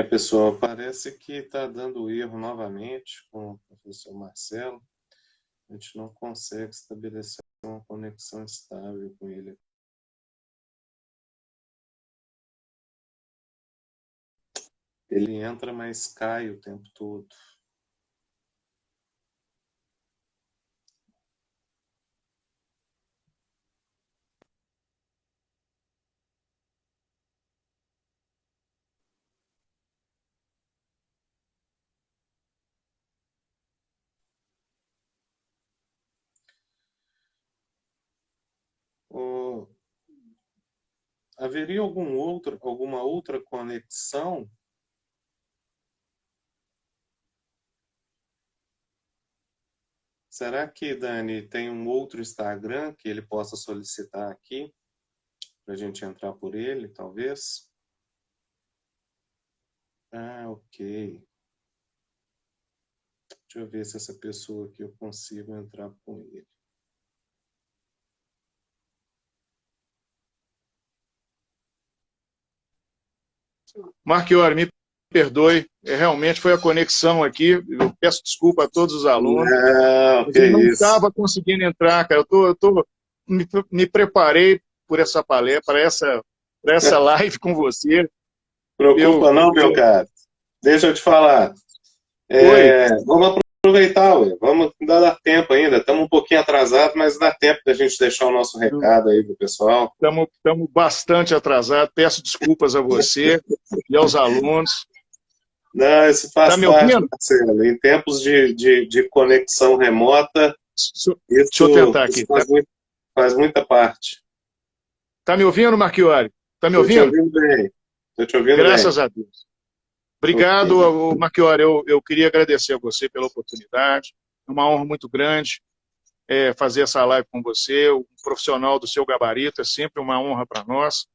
Pessoal, parece que está dando erro novamente com o professor Marcelo. A gente não consegue estabelecer uma conexão estável com ele. Ele entra, mas cai o tempo todo. Ô, haveria alguma outra conexão? Será que, Dani, tem um outro Instagram que ele possa solicitar aqui, para a gente entrar por ele, talvez? Ah, ok. Deixa eu ver se essa pessoa aqui eu consigo entrar com ele. Marchiori, me perdoe, realmente foi a conexão aqui, eu peço desculpa a todos os alunos, Não, mas que eu não isso. estava conseguindo entrar, cara, me preparei por essa palestra, para essa live com você, Preocupa eu, não, meu caro. Deixa eu te falar. oi, Vamos aproveitar, ué. Vamos, ainda dá tempo ainda. Estamos um pouquinho atrasados, mas dá tempo da gente deixar o nosso recado aí pro pessoal. estamos bastante atrasados, peço desculpas a você e aos alunos, Não, isso tá faz me parte, ouvindo? Marcelo. Em tempos de conexão remota, Deixa eu tentar isso aqui, tá, faz muita parte. tá me ouvindo, Marchiori? Tá me Estou te ouvindo? ouvindo bem. Estou te ouvindo bem. Graças a Deus. Ok. Obrigado, Marchiori. Eu queria agradecer a você pela oportunidade. É uma honra muito grande fazer essa live com você. Um profissional do seu gabarito é sempre uma honra para nós.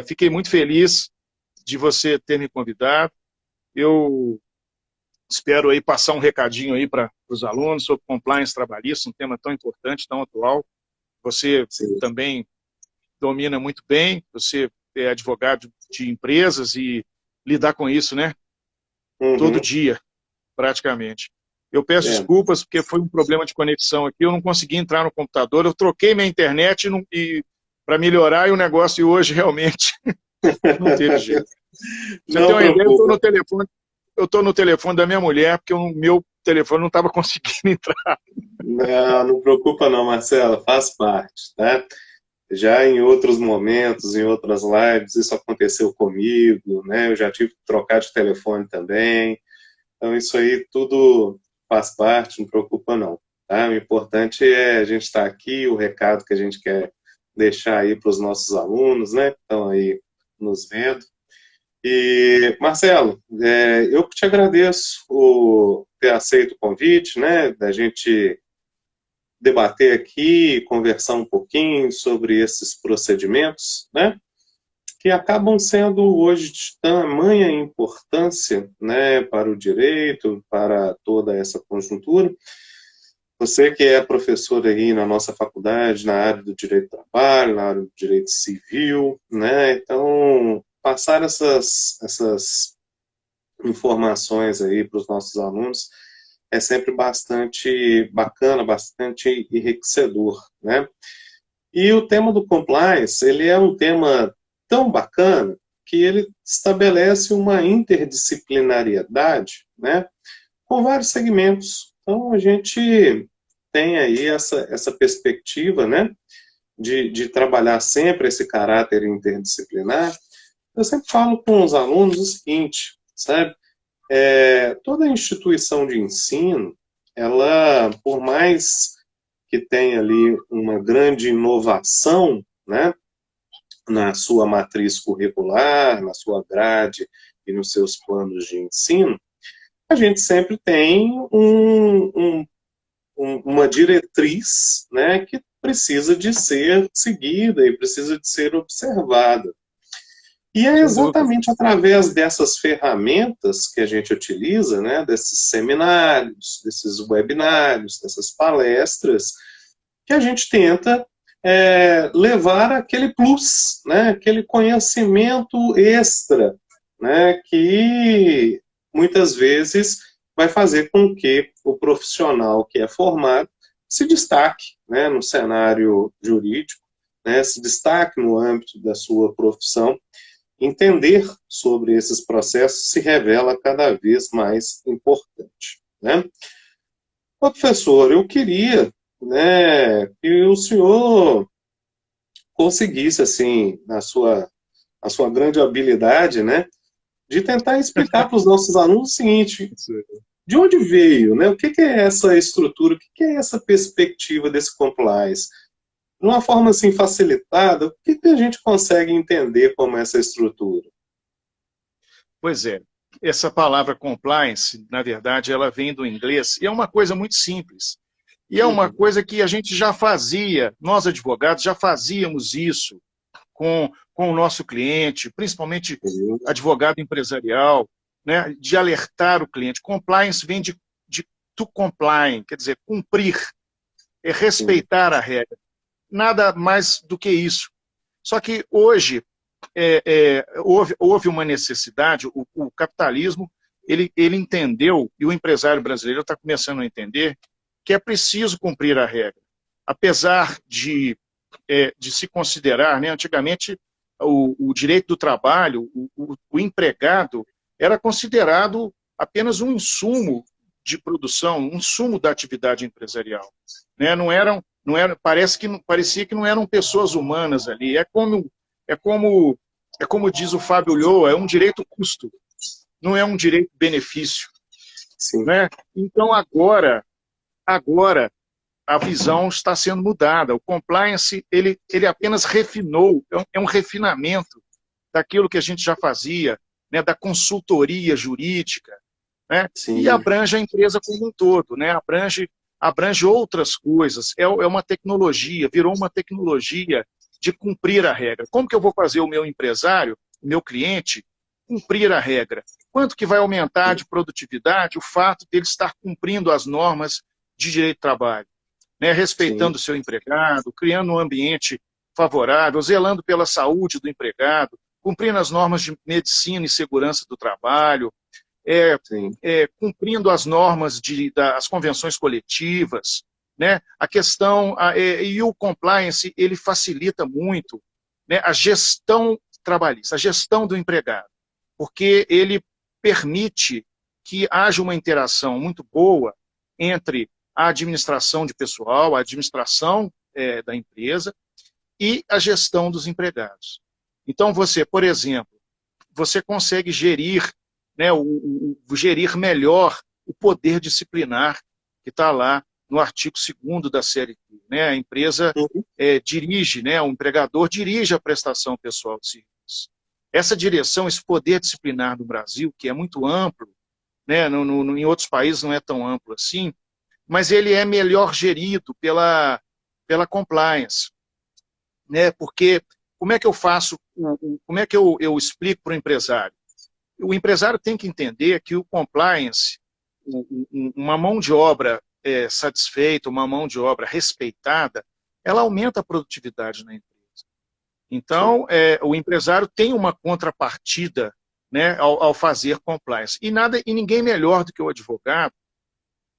Fiquei muito feliz de você ter me convidado. Eu espero aí passar um recadinho aí para os alunos sobre compliance trabalhista, um tema tão importante, tão atual. Você Sim. também domina muito bem, você é advogado de empresas e lidar com isso, né? Todo Uhum. dia, praticamente. Eu peço É. desculpas porque foi um problema de conexão aqui, eu não consegui entrar no computador, eu troquei minha internet para melhorar e o negócio hoje realmente não teve jeito. Pra você ter Não uma ideia, preocupa. eu estou no telefone da minha mulher, porque o meu telefone não estava conseguindo entrar. Não, não preocupa não, Marcelo. Faz parte, tá? Já em outros momentos, em outras lives, isso aconteceu comigo, né? Eu já tive que trocar de telefone também. Então, isso aí tudo faz parte, não preocupa não, tá? O importante é a gente estar aqui, o recado que a gente quer deixar aí para os nossos alunos, né? Que estão aí nos vendo. E, Marcelo, eu que te agradeço por ter aceito o convite, né? Da gente debater aqui, conversar um pouquinho sobre esses procedimentos, né, que acabam sendo hoje de tamanha importância, né, para o direito, para toda essa conjuntura. Você que é professor aí na nossa faculdade, na área do direito do trabalho, na área do direito civil, né, então passar essas informações aí para os nossos alunos é sempre bastante bacana, bastante enriquecedor, né? E o tema do compliance, ele é um tema tão bacana que ele estabelece uma interdisciplinariedade, né, com vários segmentos. Então, a gente tem aí essa perspectiva, né, de trabalhar sempre esse caráter interdisciplinar. Eu sempre falo com os alunos o seguinte, sabe? Toda instituição de ensino, ela, por mais que tenha ali uma grande inovação, né, na sua matriz curricular, na sua grade e nos seus planos de ensino, a gente sempre tem uma diretriz, né, que precisa de ser seguida e precisa de ser observada. E é Sem dúvida. exatamente através dessas ferramentas que a gente utiliza, né, desses seminários, desses webinários, dessas palestras, que a gente tenta levar aquele plus, né, aquele conhecimento extra né, que muitas vezes vai fazer com que o profissional que é formado se destaque, né, no cenário jurídico, né, se destaque no âmbito da sua profissão. Entender sobre esses processos se revela cada vez mais importante, né? Ô, professor, eu queria, né, que o senhor conseguisse, assim, a sua grande habilidade, né, de tentar explicar para os nossos alunos o seguinte: de onde veio, né? O que é essa estrutura? O que é essa perspectiva desse compliance? De uma forma assim facilitada, o que a gente consegue entender como essa estrutura? Pois é, essa palavra compliance, na verdade, ela vem do inglês e é uma coisa muito simples. E é uma Uhum. coisa que a gente já fazia, nós advogados já fazíamos isso com o nosso cliente, principalmente advogado empresarial, né, de alertar o cliente. Compliance vem de to comply, quer dizer, cumprir, é Sim, respeitar a regra. Nada mais do que isso. Só que hoje houve uma necessidade, o capitalismo ele entendeu, e o empresário brasileiro está começando a entender, que é preciso cumprir a regra. Apesar de se considerar, né, antigamente, o direito do trabalho, o empregado, era considerado apenas um insumo de produção, um insumo da atividade empresarial. Né? Parecia que não eram pessoas humanas ali. É como, é como diz o Fábio Lhoa, é um direito custo, não é um direito benefício. sim, Né? Então, agora a visão está sendo mudada. O compliance, ele apenas refinou, é um refinamento daquilo que a gente já fazia, né, da consultoria jurídica, né, e sim, abrange a empresa como um todo, né, abrange outras coisas. É uma tecnologia, virou uma tecnologia de cumprir a regra. Como que eu vou fazer o meu empresário, o meu cliente, cumprir a regra? Quanto que vai aumentar de produtividade o fato dele estar cumprindo as normas de direito do trabalho? Né, sim, respeitando o seu empregado, criando um ambiente favorável, zelando pela saúde do empregado, cumprindo as normas de medicina e segurança do trabalho, é, sim, cumprindo as normas das convenções coletivas, né? A questão e o compliance ele facilita muito, né, a gestão trabalhista, a gestão do empregado, porque ele permite que haja uma interação muito boa entre a administração de pessoal, a administração da empresa e a gestão dos empregados. Então, você, por exemplo, você consegue gerir, né, gerir melhor o poder disciplinar que está lá no artigo 2º da CLT. Né? A empresa uhum, dirige, né, o empregador dirige a prestação pessoal de serviço. Essa direção, esse poder disciplinar do Brasil, que é muito amplo, né, em outros países não é tão amplo assim, mas ele é melhor gerido pela compliance, né? Porque como é que eu faço, como é que eu explico para o empresário? O empresário tem que entender que o compliance, uma mão de obra satisfeita, uma mão de obra respeitada, ela aumenta a produtividade na empresa. sim, Então, o empresário tem uma contrapartida, né, ao fazer compliance. E ninguém melhor do que o advogado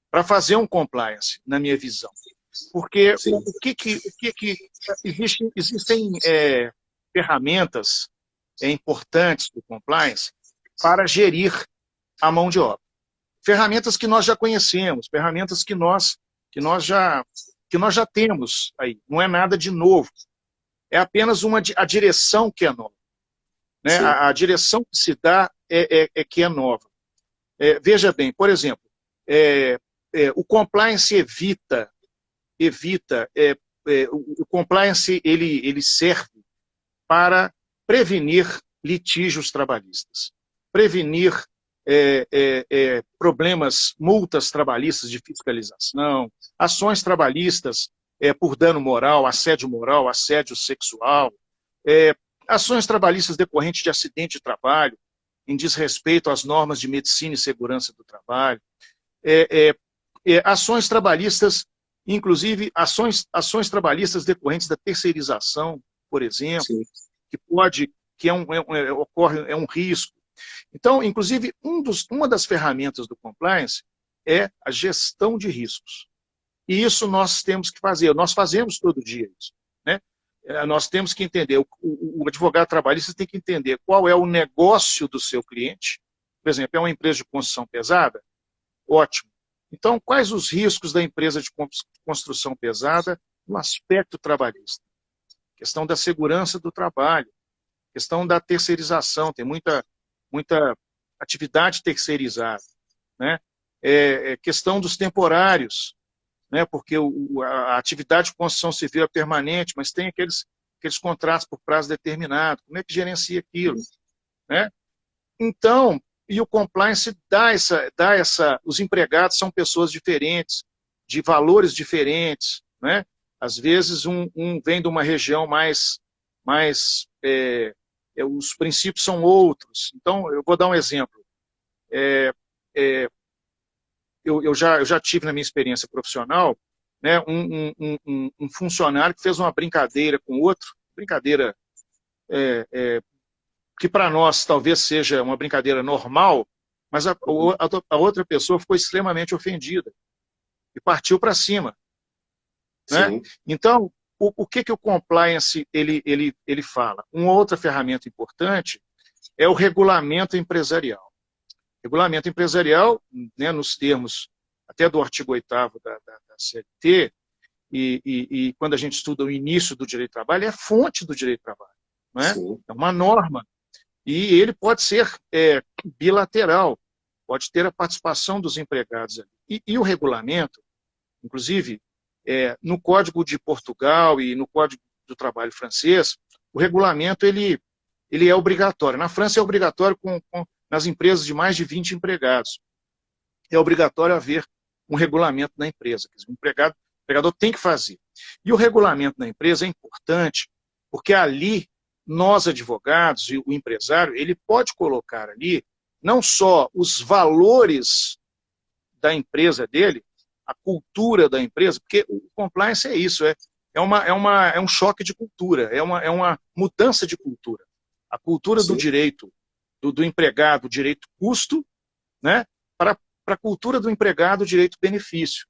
para fazer um compliance, na minha visão. Porque sim, existem ferramentas importantes do compliance para gerir a mão de obra. Ferramentas que nós já conhecemos, ferramentas que nós já temos aí. Não é nada de novo. É apenas a direção que é nova. Né? sim, A direção que se dá é que é nova. Veja bem, por exemplo, o compliance o compliance ele serve para prevenir litígios trabalhistas, prevenir problemas, multas trabalhistas de fiscalização, ações trabalhistas por dano moral, assédio sexual, ações trabalhistas decorrentes de acidente de trabalho, em desrespeito às normas de medicina e segurança do trabalho, ações trabalhistas, inclusive ações trabalhistas decorrentes da terceirização, por exemplo, sim, que ocorre, é um risco, Então, inclusive, uma das ferramentas do compliance é a gestão de riscos. E isso nós temos que fazer, nós fazemos todo dia isso, né? Nós temos que entender, o advogado trabalhista tem que entender qual é o negócio do seu cliente. Por exemplo, é uma empresa de construção pesada? Ótimo. Então, quais os riscos da empresa de construção pesada no aspecto trabalhista? Questão da segurança do trabalho, questão da terceirização, tem muita atividade terceirizada, né? Questão dos temporários, né? Porque a atividade de construção civil é permanente, mas tem aqueles contratos por prazo determinado. Como é que gerencia aquilo, né? Então, e o compliance os empregados são pessoas diferentes, de valores diferentes, né? Às vezes um vem de uma região os princípios são outros. Então, eu vou dar um exemplo. Eu já tive na minha experiência profissional, né, um funcionário que fez uma brincadeira com outro, brincadeira que para nós talvez seja uma brincadeira normal, mas a outra pessoa ficou extremamente ofendida e partiu para cima, né? Então, o que o compliance ele fala? Uma outra ferramenta importante é o regulamento empresarial. Regulamento empresarial, né, nos termos até do artigo 8º da CLT, e quando a gente estuda o início do direito do trabalho, é fonte do direito do trabalho, né? É uma norma. E ele pode ser bilateral, pode ter a participação dos empregados ali. E o regulamento, inclusive, no Código de Portugal e no Código do Trabalho francês, o regulamento ele é obrigatório. Na França é obrigatório nas empresas de mais de 20 empregados. É obrigatório haver um regulamento na empresa. Quer dizer, o empregador tem que fazer. E o regulamento na empresa é importante, porque ali nós, advogados, e o empresário, ele pode colocar ali não só os valores da empresa dele, a cultura da empresa, porque o compliance é isso, é um choque de cultura, é uma mudança de cultura. A cultura do direito do empregado, direito custo, né, para a cultura do empregado, direito benefício.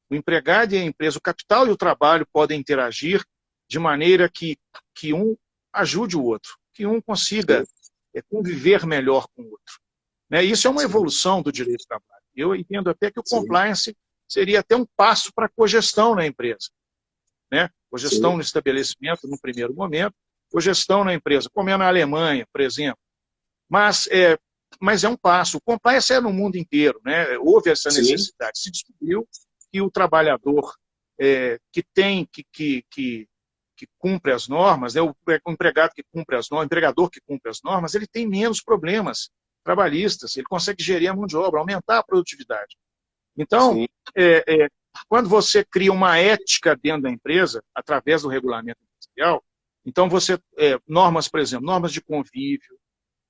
O empregado e a empresa, o capital e o trabalho podem interagir de maneira que um ajude o outro, que um consiga conviver melhor com o outro, né? Isso é uma evolução do direito do trabalho. Eu entendo até que o compliance seria até um passo para a cogestão na empresa, né? Cogestão no estabelecimento, no primeiro momento, cogestão na empresa, como é na Alemanha, por exemplo. Mas é um passo. O compliance é no mundo inteiro, né? Houve essa necessidade. Se descobriu que o trabalhador que cumpre as normas, né, o empregado que cumpre as normas, o empregador que cumpre as normas, ele tem menos problemas trabalhistas, ele consegue gerir a mão de obra, aumentar a produtividade. Então, quando você cria uma ética dentro da empresa, através do regulamento empresarial, então você, normas, por exemplo, normas de convívio,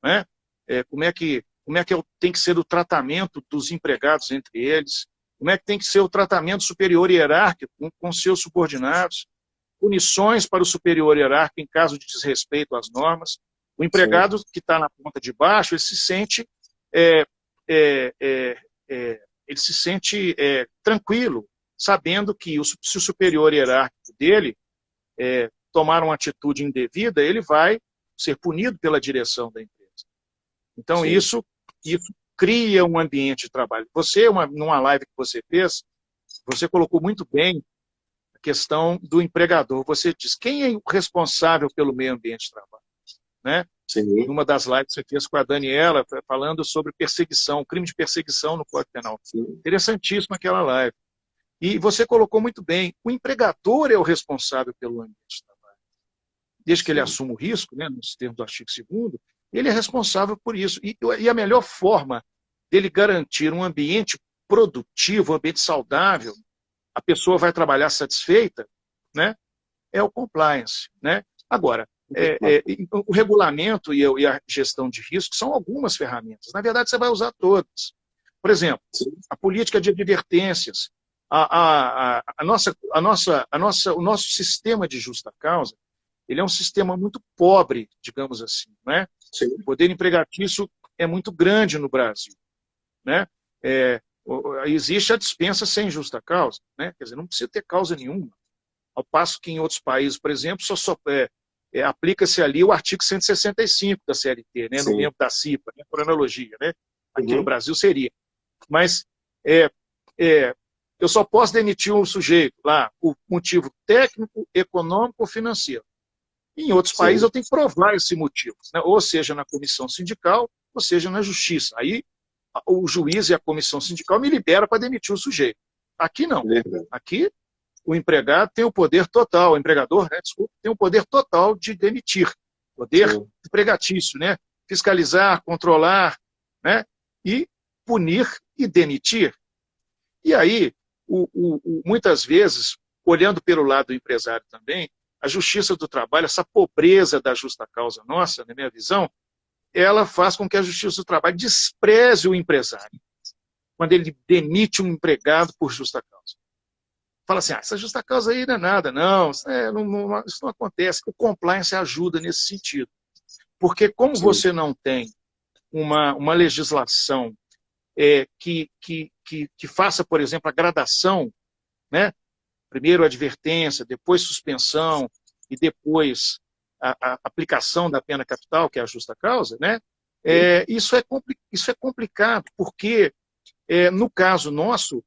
né, como é que tem que ser o tratamento dos empregados entre eles, como é que tem que ser o tratamento superior hierárquico com seus subordinados, punições para o superior hierárquico em caso de desrespeito às normas. O empregado que está na ponta de baixo, ele se sente, tranquilo, sabendo que se o superior hierárquico dele tomar uma atitude indevida, ele vai ser punido pela direção da empresa. Então, isso cria um ambiente de trabalho. Você, numa live que você fez, você colocou muito bem questão do empregador. Você diz, quem é o responsável pelo meio ambiente de trabalho? Né? Numa das lives que você fez com a Daniela, falando sobre perseguição, crime de perseguição no Código Penal. Interessantíssima aquela live. E você colocou muito bem, o empregador é o responsável pelo ambiente de trabalho. Desde que ele assuma o risco, né, nos termos do artigo 2º, ele é responsável por isso. E a melhor forma dele garantir um ambiente produtivo, um ambiente saudável, a pessoa vai trabalhar satisfeita, né, é o compliance, né? Agora, o regulamento e a gestão de risco são algumas ferramentas. Na verdade, você vai usar todas. Por exemplo, a política de advertências, o nosso sistema de justa causa, ele é um sistema muito pobre, digamos assim, né? O poder empregatício é muito grande no Brasil, né? Existe a dispensa sem justa causa, né? Quer dizer, não precisa ter causa nenhuma. Ao passo que em outros países, por exemplo, aplica-se ali o artigo 165 da CLT, né? No Sim. membro da CIPA, né? Por analogia, né? Aqui no Uhum. Brasil seria. Mas eu só posso demitir um sujeito lá por motivo técnico, econômico ou financeiro. Em outros países Sim. eu tenho que provar esse motivo, né? Ou seja, na comissão sindical, ou seja, na justiça. Aí o juiz e a comissão sindical me liberam para demitir o sujeito. Aqui não. Verdade. Aqui o empregado tem o poder total, o empregador, né, desculpa, tem o poder total de demitir, poder Sim. empregatício, né? Fiscalizar, controlar, né? E punir e demitir. E aí, muitas vezes, olhando pelo lado do empresário também, a justiça do trabalho, essa pobreza da justa causa nossa, na minha visão, ela faz com que a justiça do trabalho despreze o empresário, quando ele demite um empregado por justa causa. Fala assim, essa justa causa aí não é nada, não, isso não acontece. O compliance ajuda nesse sentido. Porque como Sim. você não tem uma legislação que faça, por exemplo, a gradação, né? Primeiro a advertência, depois suspensão e depois a aplicação da pena capital, que é a justa causa, né? Isso é complicado, porque no caso nosso,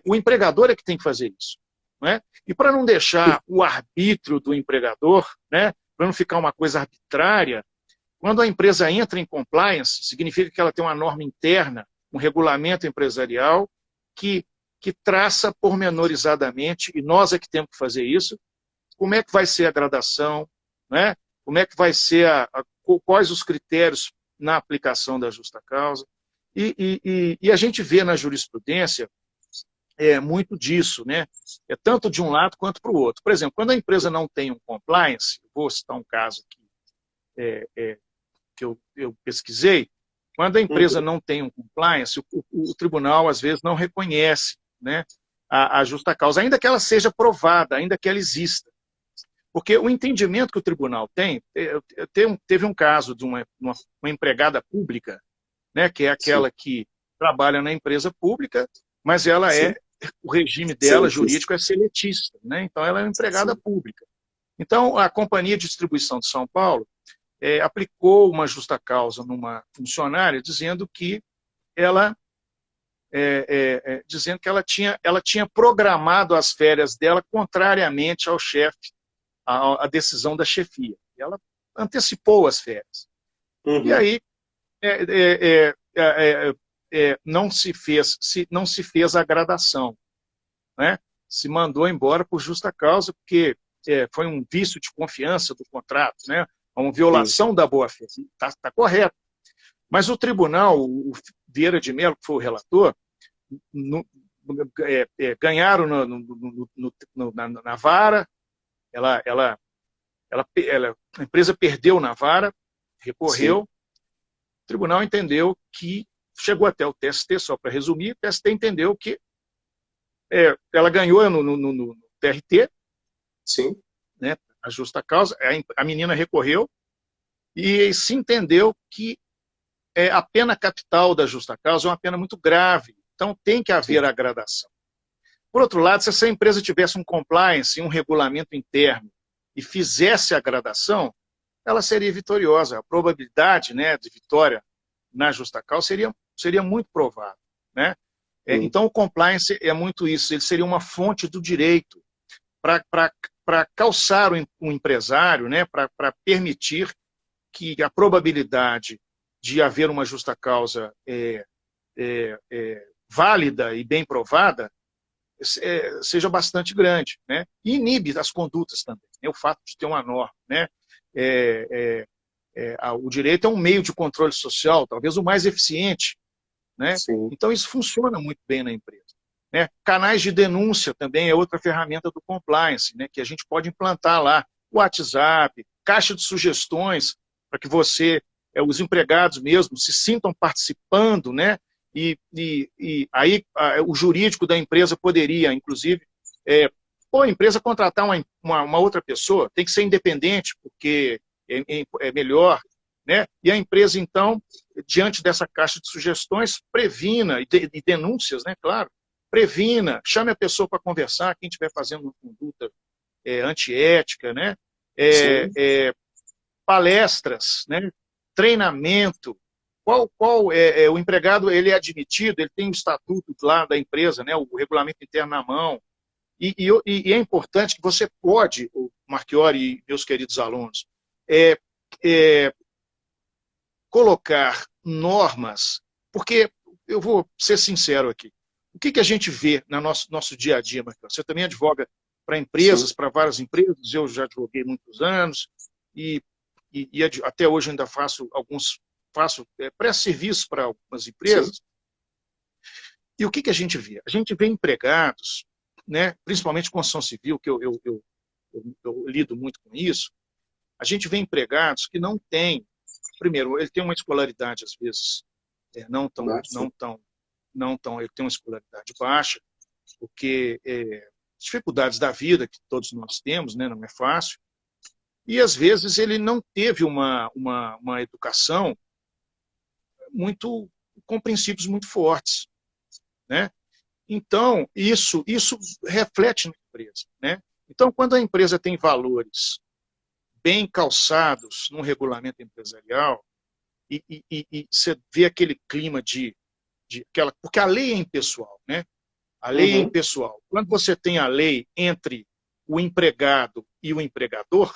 o empregador é que tem que fazer isso. Né? E para não deixar o arbítrio do empregador, né? Para não ficar uma coisa arbitrária, quando a empresa entra em compliance, significa que ela tem uma norma interna, um regulamento empresarial que traça pormenorizadamente, e nós é que temos que fazer isso, como é que vai ser a gradação, né? Como é que vai ser quais os critérios na aplicação da justa causa. E a gente vê na jurisprudência muito disso, né? Tanto de um lado quanto para o outro. Por exemplo, quando a empresa não tem um compliance, vou citar um caso aqui que eu pesquisei, quando a empresa Uhum. não tem um compliance, o tribunal, às vezes, não reconhece, né, a justa causa, ainda que ela seja provada, ainda que ela exista. Porque o entendimento que o tribunal tem, teve um caso de uma empregada pública, né, que é aquela Sim. que trabalha na empresa pública, mas ela Sim. o regime dela Seletista. jurídico é seletista, né? Então ela é uma empregada Sim. pública. Então a Companhia de Distribuição de São Paulo aplicou uma justa causa numa funcionária dizendo que ela tinha programado as férias dela contrariamente ao chefe, à decisão da chefia. Ela antecipou as férias. E Uhum. aí não se fez a gradação, né? Se mandou embora por justa causa, porque foi um vício de confiança do contrato, né? Uma Sim. violação da boa-fé. Está correto. Mas o tribunal, o Vieira de Mello, que foi o relator, ganharam na vara, a empresa perdeu na vara, recorreu, Sim. o tribunal entendeu que, chegou até o TST, só para resumir, o TST entendeu que ela ganhou no TRT, Sim. né, a justa causa, a menina recorreu, e se entendeu que a pena capital da justa causa é uma pena muito grave, então tem que haver a gradação. Por outro lado, se essa empresa tivesse um compliance, um regulamento interno, e fizesse a gradação, ela seria vitoriosa. A probabilidade, né, de vitória na justa causa seria muito provável. Né? Então, o compliance é muito isso, ele seria uma fonte do direito para calçar o empresário, né, para permitir que a probabilidade de haver uma justa causa válida e bem provada seja bastante grande, né? E inibe as condutas também, né? O fato de ter uma norma, né? O direito é um meio de controle social, talvez o mais eficiente, né? Sim. Então isso funciona muito bem na empresa. Né? Canais de denúncia também é outra ferramenta do compliance, né? Que a gente pode implantar lá, WhatsApp, caixa de sugestões, para que os empregados mesmo, se sintam participando, né? E aí o jurídico da empresa poderia, inclusive, a empresa contratar uma outra pessoa, tem que ser independente, porque é melhor, né? E a empresa, então, diante dessa caixa de sugestões, previna, e denúncias, né, claro, previna, chame a pessoa para conversar, quem estiver fazendo uma conduta antiética, né? Sim. Palestras, né? Treinamento. Qual o empregado, ele é admitido, ele tem o estatuto lá da empresa, né? O regulamento interno na mão. E é importante que você pode, o Marchiori e meus queridos alunos, é, é, colocar normas, porque eu vou ser sincero aqui. O que a gente vê no nosso dia a dia, Marchiori? Você também advoga para empresas, Sim. para várias empresas, eu já advoguei muitos anos, e até hoje ainda faço pré-serviço para algumas Sim. empresas. E o que a gente vê? A gente vê empregados, né, principalmente construção civil, que eu lido muito com isso, a gente vê empregados que não têm, primeiro, ele tem uma escolaridade, às vezes, Basta. ele tem uma escolaridade baixa, porque dificuldades da vida que todos nós temos, né, não é fácil, e às vezes ele não teve uma educação muito com princípios muito fortes, né? Então, isso reflete na empresa, né? Então, quando a empresa tem valores bem calçados num regulamento empresarial e você vê aquele clima porque a lei é impessoal, né? A lei é Uhum. impessoal. Quando você tem a lei entre o empregado e o empregador,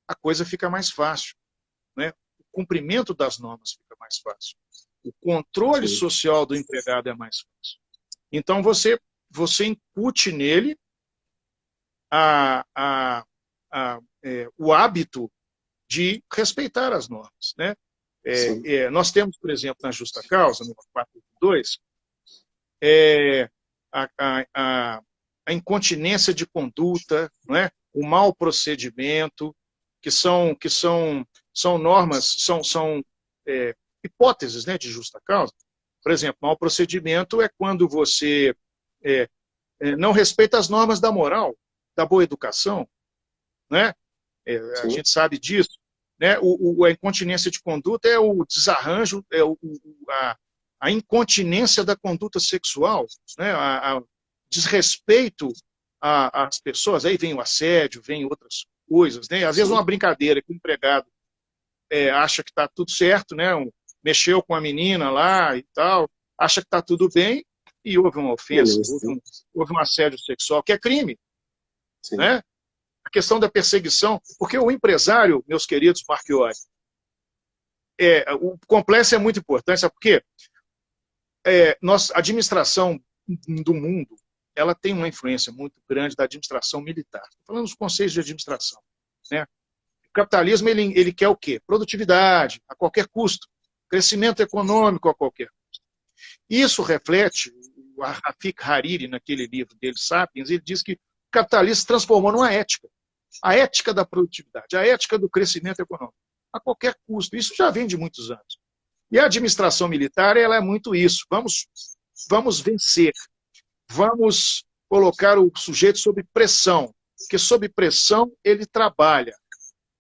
a coisa fica mais fácil, né? O cumprimento das normas fica mais fácil. O controle Sim. social do empregado é mais fácil. Então, você incute nele a, a, o hábito de respeitar as normas, né? Sim. Nós temos, por exemplo, na justa causa, no 482, é, a, a, a, a incontinência de conduta, não é? O mau procedimento, são normas, são hipóteses, né, de justa causa. Por exemplo, mau procedimento é quando você é, não respeita as normas da moral, da boa educação, né? A Sim. gente sabe disso. Né? A incontinência de conduta é o desarranjo, a incontinência da conduta sexual, né? A desrespeito às pessoas. Aí vem o assédio, vem outras coisas. Né? Às vezes Sim. uma brincadeira que o empregado acha que está tudo certo, né? Mexeu com a menina lá e tal, acha que está tudo bem e houve uma ofensa, Beleza. houve um assédio sexual, que é crime. Sim. Né? A questão da perseguição, porque o empresário, meus queridos Marchiori, o complexo é muito importante, sabe por quê? A administração do mundo, ela tem uma influência muito grande da administração militar. Estou falando dos conselhos de administração. Né? O capitalismo, ele quer o quê? Produtividade, a qualquer custo. Crescimento econômico a qualquer custo. Isso reflete, o Rafik Hariri, naquele livro dele, Sapiens, ele diz que o capitalismo se transformou numa ética. A ética da produtividade, a ética do crescimento econômico, a qualquer custo. Isso já vem de muitos anos. E a administração militar, ela é muito isso. Vamos vencer. Vamos colocar o sujeito sob pressão. Porque sob pressão ele trabalha.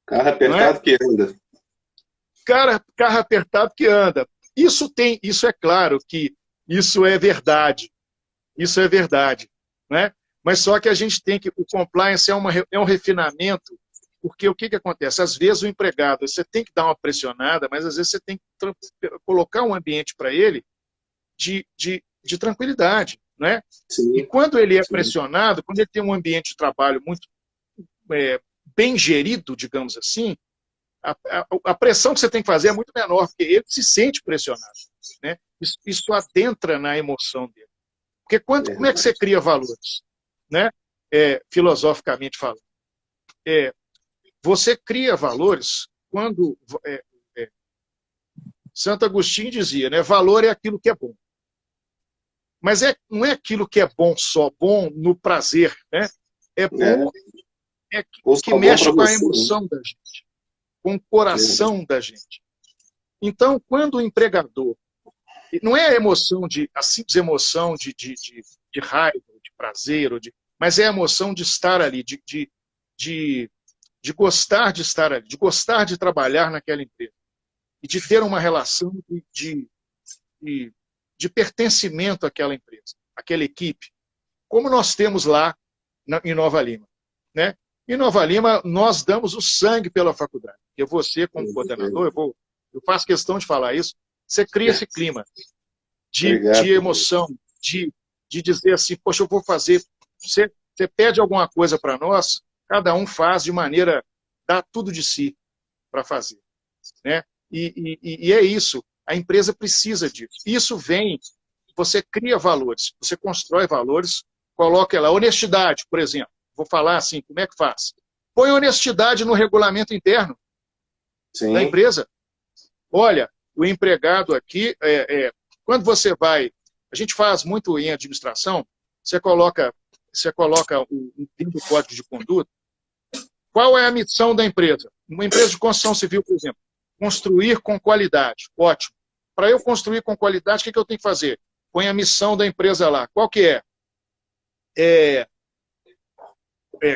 Carro Não é? apertado que anda. Carro apertado que anda. Isso é claro que isso é verdade. Isso é verdade. Né? Mas só que a gente tem que... O compliance é um refinamento, porque o que acontece? Às vezes o empregado, você tem que dar uma pressionada, mas às vezes você tem que colocar um ambiente para ele de tranquilidade. Né? E Sim. quando ele é Sim. pressionado, quando ele tem um ambiente de trabalho muito bem gerido, digamos assim, a pressão que você tem que fazer é muito menor, porque ele se sente pressionado. Né? Isso adentra na emoção dele. Porque como é que você cria valores? Né? Filosoficamente falando. Você cria valores quando... Santo Agostinho dizia, né? Valor é aquilo que é bom. Mas não é aquilo que é bom só, bom no prazer. Né? É bom que mexe com a emoção da gente, com o coração da gente. Então, quando o empregador... Não é a simples emoção de raiva, de prazer, mas é a emoção de estar ali, de gostar de estar ali, de gostar de trabalhar naquela empresa. e de ter uma relação de, de pertencimento àquela empresa, àquela equipe, como nós temos lá em Nova Lima, né? Em Nova Lima, nós damos o sangue pela faculdade. E você, como coordenador, eu faço questão de falar isso, você cria esse clima de emoção, de dizer assim, poxa, eu vou fazer. Você pede alguma coisa para nós, cada um faz de maneira, dá tudo de si para fazer, né? E é isso, a empresa precisa disso. Isso vem, você cria valores, você constrói valores, coloca lá, honestidade, por exemplo. Vou falar assim, como é que faz? Põe honestidade no regulamento interno da empresa. Olha, o empregado aqui, quando você vai, a gente faz muito em administração, você coloca dentro do código de conduta, qual é a missão da empresa? Uma empresa de construção civil, por exemplo, construir com qualidade. Ótimo. Para eu construir com qualidade, o que eu tenho que fazer? Põe a missão da empresa lá. Qual que é?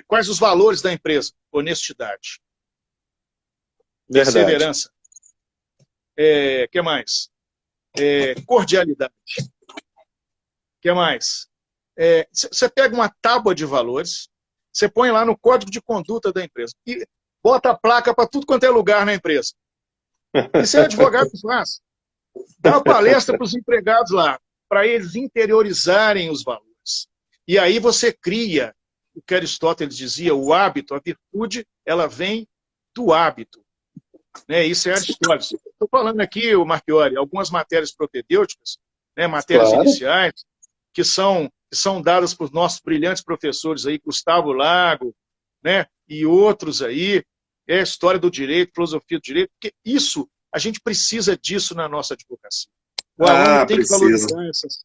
Quais os valores da empresa? Honestidade. Verdade. Perseverança. Que mais? Cordialidade. Que mais? Você pega uma tábua de valores, você põe lá no código de conduta da empresa e bota a placa para tudo quanto é lugar na empresa. Isso é advogado que faz. Dá uma palestra para os empregados lá, para eles interiorizarem os valores. E aí você cria o que Aristóteles dizia, o hábito, a virtude, ela vem do hábito. Né? Isso é Aristóteles. Estou falando aqui, o Marchiori, algumas matérias propedêuticas, né, matérias iniciais, que são dadas por nossos brilhantes professores aí, Gustavo Lago, né, e outros aí, história do direito, filosofia do direito, porque isso, a gente precisa disso na nossa advocacia. O aluno tem que valorizar essas...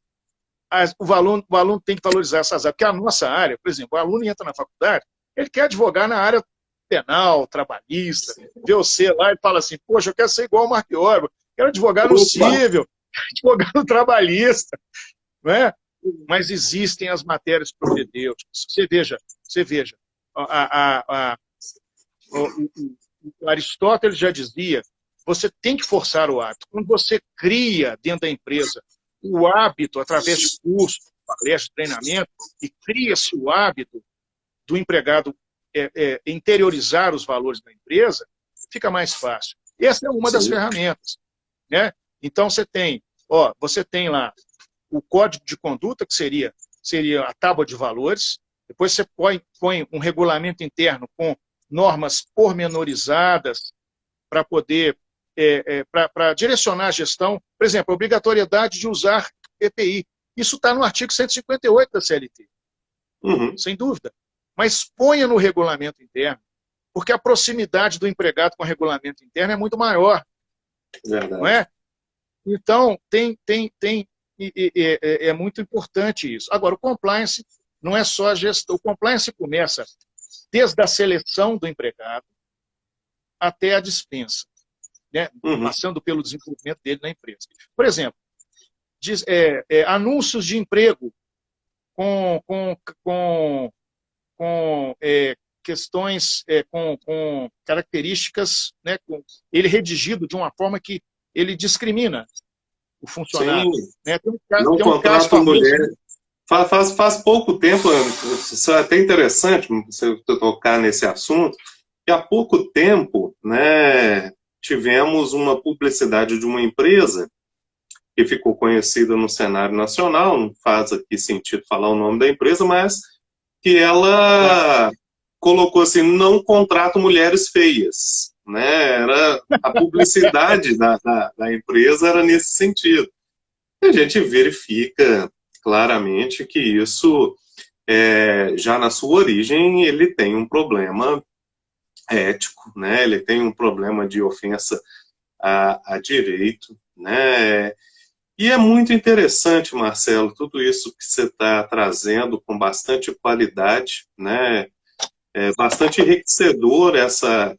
O aluno tem que valorizar essas áreas, porque a nossa área, por exemplo, o aluno entra na faculdade, ele quer advogar na área penal, trabalhista, vê você lá e fala assim, poxa, eu quero ser igual o Marchiori, quero advogar no civil, advogar no trabalhista, não é? Mas existem as matérias propedêuticas. Você veja, o Aristóteles já dizia, você tem que forçar o hábito. Quando você cria dentro da empresa o hábito, através de curso, palestra, treinamento, e cria-se o hábito do empregado interiorizar os valores da empresa, fica mais fácil. Essa é uma das ferramentas. Né? Então, você tem lá o código de conduta, que seria a tábua de valores, depois você põe um regulamento interno com normas pormenorizadas para poder, para direcionar a gestão. Por exemplo, a obrigatoriedade de usar EPI. Isso está no artigo 158 da CLT, sem dúvida. Mas ponha no regulamento interno, porque a proximidade do empregado com o regulamento interno é muito maior. Verdade. Não é? Então, é muito importante isso. Agora, o compliance não é só a gestão. O compliance começa desde a seleção do empregado até a dispensa, né? Passando pelo desenvolvimento dele na empresa. Por exemplo, anúncios de emprego com questões, com características, né? Ele redigido de uma forma que ele discrimina o funcionário. Né? Não contrata mulher. Faz pouco tempo, isso é até interessante você tocar nesse assunto, que há pouco tempo, né, tivemos uma publicidade de uma empresa que ficou conhecida no cenário nacional, não faz aqui sentido falar o nome da empresa, mas que ela colocou assim, não contrato mulheres feias. Né? A publicidade da empresa era nesse sentido. E a gente verifica claramente que isso, já na sua origem, ele tem um problema ético, né? Ele tem um problema de ofensa a direito. Né? E é muito interessante, Marcelo, tudo isso que você está trazendo com bastante qualidade, né? Bastante enriquecedor essa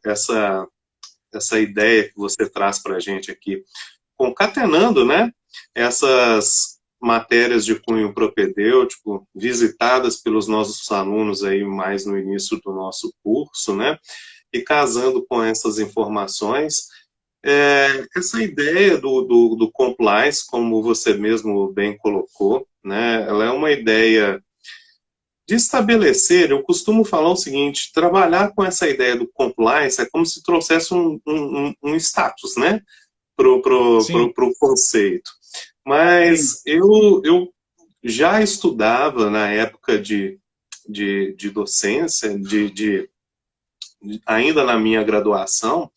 ideia que você traz para a gente aqui, concatenando, né, essas matérias de cunho propedêutico visitadas pelos nossos alunos aí mais no início do nosso curso, né, e casando com essas informações Essa ideia do compliance, como você mesmo bem colocou, né, ela é uma ideia de estabelecer. Eu costumo falar o seguinte: trabalhar com essa ideia do compliance é como se trouxesse um status, né, Sim, pro conceito. sim, Mas eu já estudava na época de docência, ainda na minha graduação,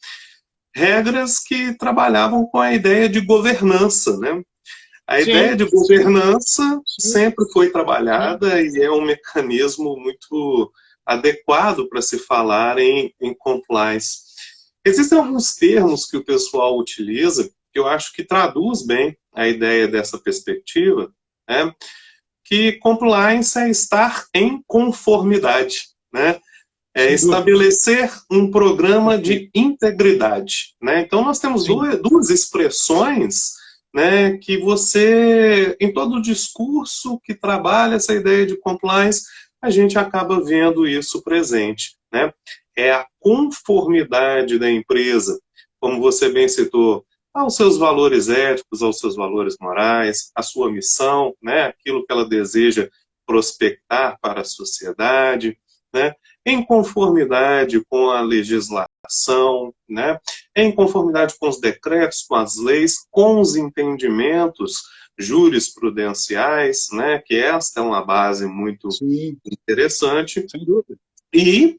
regras que trabalhavam com a ideia de governança, né? A ideia sim, de sim, governança sim, sempre foi sim, trabalhada e é um mecanismo muito adequado para se falar em compliance. Existem alguns termos que o pessoal utiliza que eu acho que traduz bem a ideia dessa perspectiva, né? Que compliance é estar em conformidade, né? É sem dúvida. estabelecer um programa Perfeito. de integridade, né? Então nós temos Sim, duas expressões, né, que você, em todo o discurso que trabalha essa ideia de compliance, a gente acaba vendo isso presente, né? É a conformidade da empresa, como você bem citou, aos seus valores éticos, aos seus valores morais, à sua missão, né, aquilo que ela deseja prospectar para a sociedade, né, em conformidade com a legislação, né, em conformidade com os decretos, com as leis, com os entendimentos jurisprudenciais, né, que esta é uma base muito sim, interessante, sem dúvida. e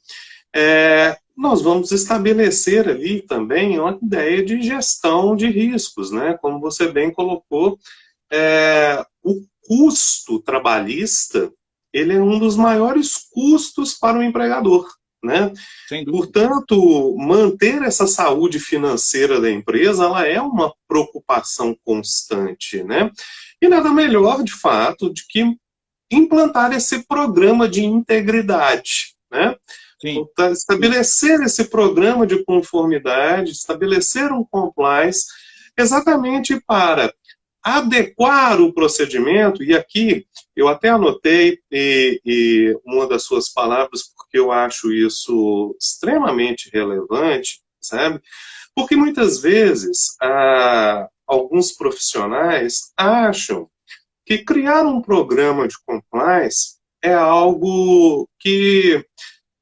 nós vamos estabelecer ali também uma ideia de gestão de riscos, né? Como você bem colocou, o custo trabalhista ele é um dos maiores custos para o empregador, né? Sem dúvida. Portanto, manter essa saúde financeira da empresa, ela é uma preocupação constante, né? E nada melhor, de fato, de que implantar esse programa de integridade, né? Sim, sim. Estabelecer esse programa de conformidade, estabelecer um compliance, exatamente para adequar o procedimento, e aqui eu até anotei uma das suas palavras, porque eu acho isso extremamente relevante, sabe? Porque muitas vezes alguns profissionais acham que criar um programa de compliance é algo que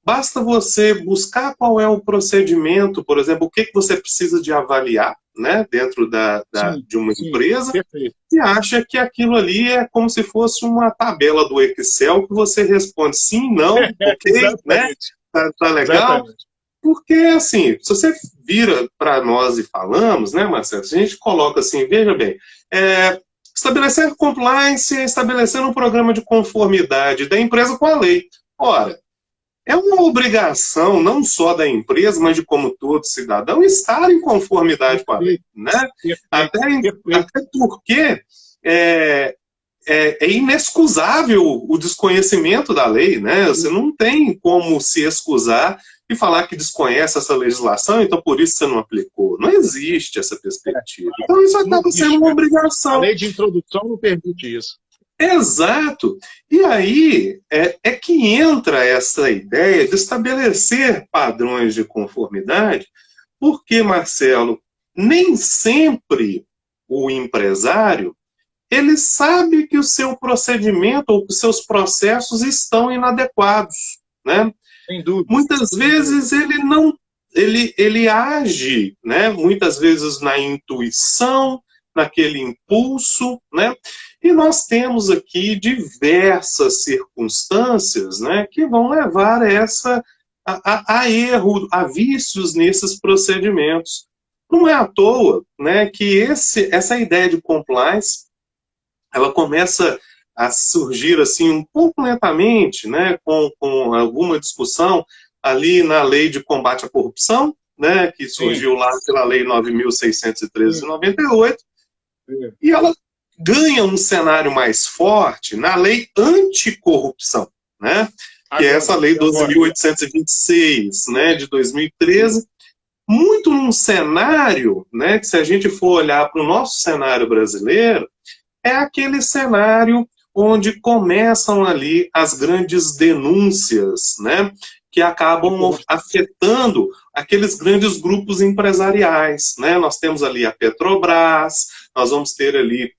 basta você buscar qual é o procedimento, por exemplo, o que você precisa de avaliar, né, dentro Sim, de uma sim. empresa, Perfeito. e acha que aquilo ali é como se fosse uma tabela do Excel que você responde sim, não, ok, né, Exatamente. tá legal, Exatamente. porque, assim, se você vira para nós e falamos, né, Marcelo, se a gente coloca assim, veja bem, estabelecer compliance é estabelecer um programa de conformidade da empresa com a lei. Ora, é uma obrigação não só da empresa, mas de como todo cidadão, estar em conformidade com a lei, Perfeito. né? Perfeito. Até, Perfeito. até porque é, é inexcusável o desconhecimento da lei, né? Você não tem como se excusar e falar que desconhece essa legislação, então por isso você não aplicou. Não existe essa perspectiva. Então isso Não acaba sendo existe. uma A obrigação. lei de introdução não permite isso. Exato. E aí é que entra essa ideia de estabelecer padrões de conformidade, porque, Marcelo, nem sempre o empresário ele sabe que o seu procedimento ou que os seus processos estão inadequados, né? Sem dúvida. Muitas Sem dúvida. vezes ele não ele age, né? Muitas vezes na intuição, naquele impulso, né? E nós temos aqui diversas circunstâncias, né, que vão levar a erro, a vícios nesses procedimentos. Não é à toa, né, que essa ideia de compliance ela começa a surgir assim um pouco lentamente, né, com alguma discussão ali na lei de combate à corrupção, né, que Sim, surgiu lá pela lei 9.613 de sim. 98, É. e ela ganha um cenário mais forte na lei anticorrupção, né, que é essa Agora, lei agora. 12.826, né, de Sim, 2013, muito num cenário, né, que se a gente for olhar para o nosso cenário brasileiro, é aquele cenário onde começam ali as grandes denúncias, né, que de acabam corrupção. afetando aqueles grandes grupos empresariais, né? Nós temos ali a Petrobras, nós vamos ter ali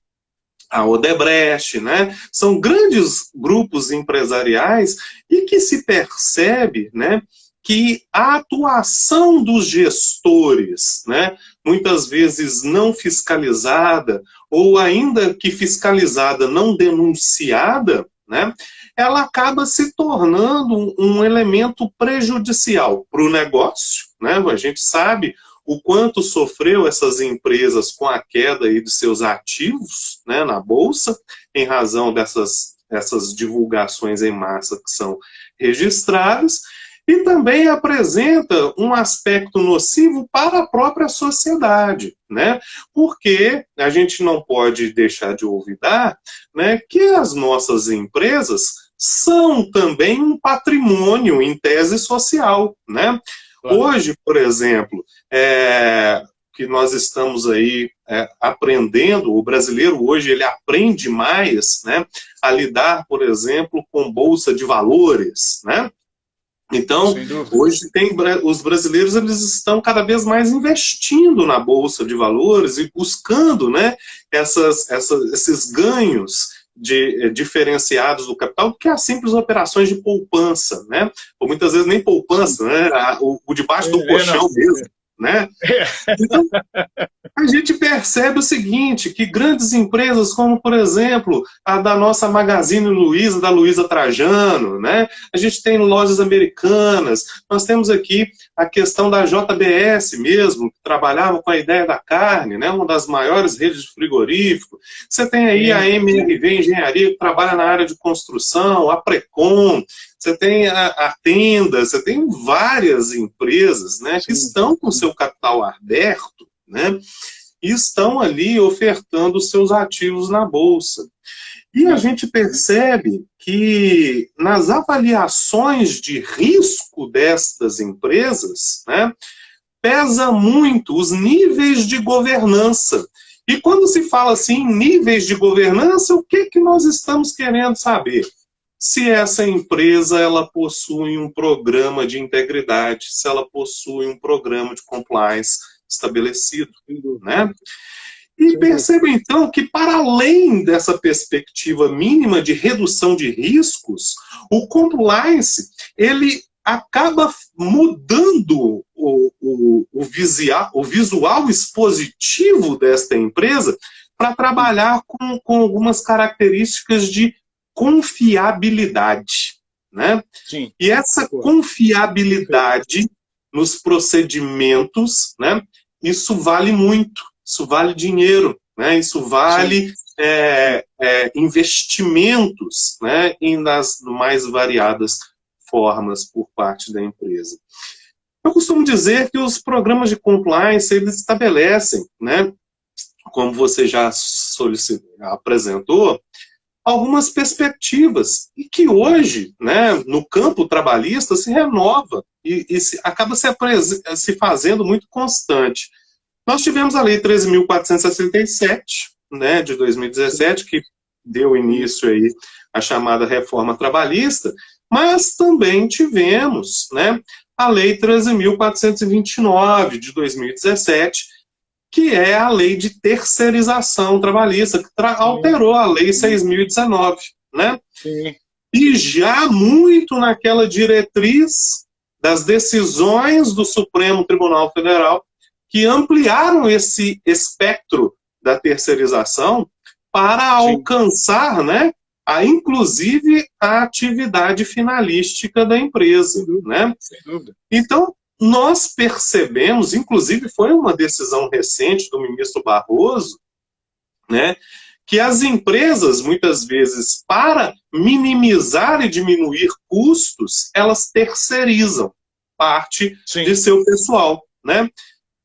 a Odebrecht, né? São grandes grupos empresariais e que se percebe, né, que a atuação dos gestores, né, muitas vezes não fiscalizada, ou ainda que fiscalizada, não denunciada, né, ela acaba se tornando um elemento prejudicial para o negócio, né? A gente sabe o quanto sofreu essas empresas com a queda aí de seus ativos, né, na Bolsa, em razão dessas divulgações em massa que são registradas, e também apresenta um aspecto nocivo para a própria sociedade, né? Porque a gente não pode deixar de olvidar, né, que as nossas empresas são também um patrimônio em tese social, né? Claro. Hoje, por exemplo, que nós estamos aí aprendendo, o brasileiro hoje ele aprende mais, né, a lidar, por exemplo, com bolsa de valores, né? Então, hoje os brasileiros eles estão cada vez mais investindo na bolsa de valores e buscando, né, esses ganhos diferenciados do capital, que é as simples operações de poupança, né? Ou muitas vezes nem poupança, né? O debaixo do colchão mesmo, né? Então, a gente percebe o seguinte, que grandes empresas como, por exemplo, a da nossa Magazine Luiza, da Luiza Trajano, né? A gente tem lojas americanas, nós temos aqui a questão da JBS mesmo, que trabalhava com a ideia da carne, né? Uma das maiores redes de frigorífico. Você tem aí a MRV Engenharia, que trabalha na área de construção, a Precon, você tem a Tenda, você tem várias empresas, né, que estão com seu capital aberto, né, e estão ali ofertando seus ativos na Bolsa. E a gente percebe que nas avaliações de risco destas empresas, né, pesa muito os níveis de governança. E quando se fala assim em níveis de governança, o que nós estamos querendo saber? Se essa empresa ela possui um programa de integridade, se ela possui um programa de compliance estabelecido, né? E perceba então que para além dessa perspectiva mínima de redução de riscos, o compliance ele acaba mudando o visual expositivo desta empresa para trabalhar com algumas características de confiabilidade, né? Sim. E essa confiabilidade nos procedimentos, né? Isso vale muito, isso vale dinheiro, né? Isso vale investimentos, né? Nas mais variadas formas por parte da empresa. Eu costumo dizer que os programas de compliance eles estabelecem, né? Como você já apresentou, algumas perspectivas, e que hoje, né, no campo trabalhista, se renova e acaba se fazendo muito constante. Nós tivemos a Lei 13.467, né, de 2017, que deu início aí à chamada reforma trabalhista, mas também tivemos, né, a Lei 13.429, de 2017, que é a lei de terceirização trabalhista, que alterou a lei 6.019, né? Sim. E já muito naquela diretriz das decisões do Supremo Tribunal Federal, que ampliaram esse espectro da terceirização para alcançar, né, inclusive a atividade finalística da empresa, né? Sem dúvida. Então, nós percebemos, inclusive foi uma decisão recente do ministro Barroso, né, que as empresas, muitas vezes, para minimizar e diminuir custos, elas terceirizam parte de seu pessoal, né?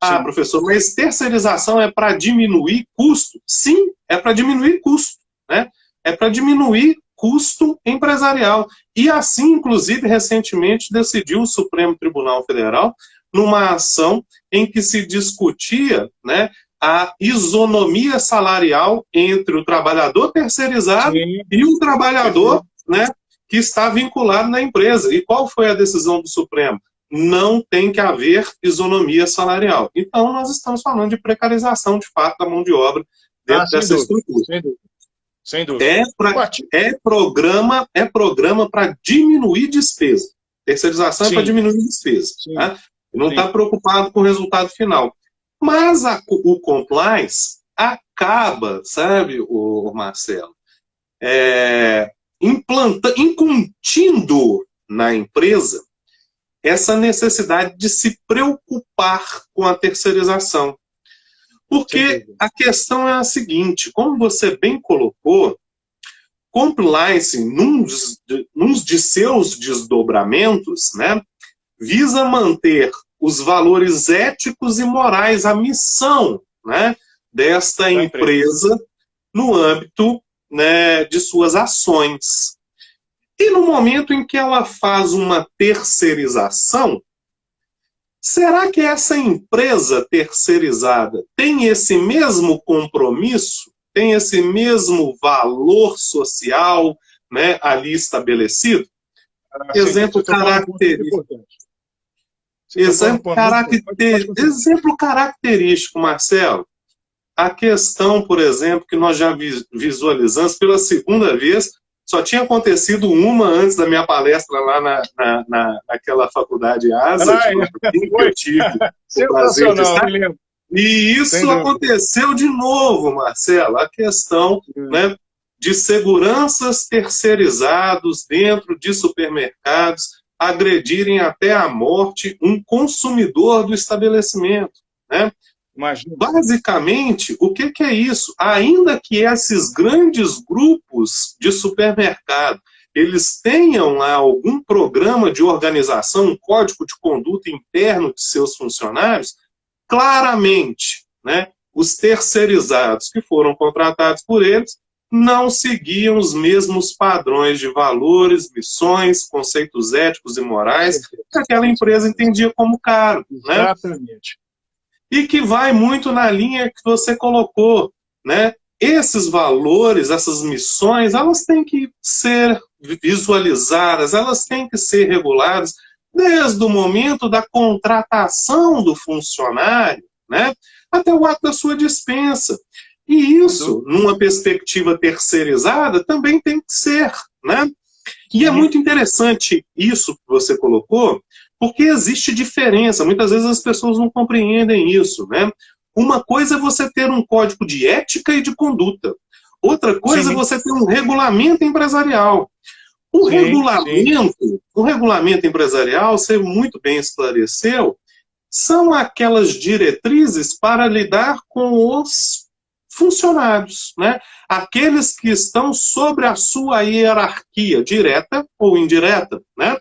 Ah, professor, mas terceirização é para diminuir custo? Sim, é para diminuir custo, né? É para diminuir custo empresarial. E assim, inclusive, recentemente decidiu o Supremo Tribunal Federal numa ação em que se discutia, né, a isonomia salarial entre o trabalhador terceirizado e o trabalhador, né, que está vinculado na empresa. E qual foi a decisão do Supremo? não tem que haver isonomia salarial. Então, nós estamos falando de precarização, de fato, da mão de obra dentro sem dessa dúvida, estrutura. sem dúvida, sem dúvida. É programa para diminuir despesa. Terceirização é para diminuir despesa. Tá? Não está preocupado com o resultado final. Mas o compliance acaba, sabe, o Marcelo, incutindo na empresa essa necessidade de se preocupar com a terceirização. Porque a questão é a seguinte, como você bem colocou, compliance, num de seus desdobramentos, né, visa manter os valores éticos e morais, a missão, né, desta empresa no âmbito, né, de suas ações. E no momento em que ela faz uma terceirização, será que essa empresa terceirizada tem esse mesmo compromisso, tem esse mesmo valor social, né, ali estabelecido? Exemplo característico, Marcelo. A questão, por exemplo, que nós já visualizamos pela segunda vez, só tinha acontecido uma antes da minha palestra lá naquela faculdade ASA, que eu tive o prazer de estar. E isso aconteceu de novo, Marcelo, a questão, né, de seguranças terceirizados dentro de supermercados agredirem até a morte um consumidor do estabelecimento, né? Imagina. Basicamente, o que é isso? Ainda que esses grandes grupos de supermercado eles tenham lá algum programa de organização, um código de conduta interno de seus funcionários, claramente, né, os terceirizados que foram contratados por eles não seguiam os mesmos padrões de valores, missões, conceitos éticos e morais que aquela empresa entendia como caro. Exatamente. Né? E que vai muito na linha que você colocou, né? Esses valores, essas missões, elas têm que ser visualizadas, elas têm que ser reguladas desde o momento da contratação do funcionário, né, até o ato da sua dispensa. E isso, numa perspectiva terceirizada, também tem que ser, né? E é muito interessante isso que você colocou, porque existe diferença. Muitas vezes as pessoas não compreendem isso, né? Uma coisa é você ter um código de ética e de conduta. Outra coisa é você ter um regulamento empresarial. O regulamento empresarial, você muito bem esclareceu, são aquelas diretrizes para lidar com os funcionários, né? Aqueles que estão sobre a sua hierarquia, direta ou indireta, né?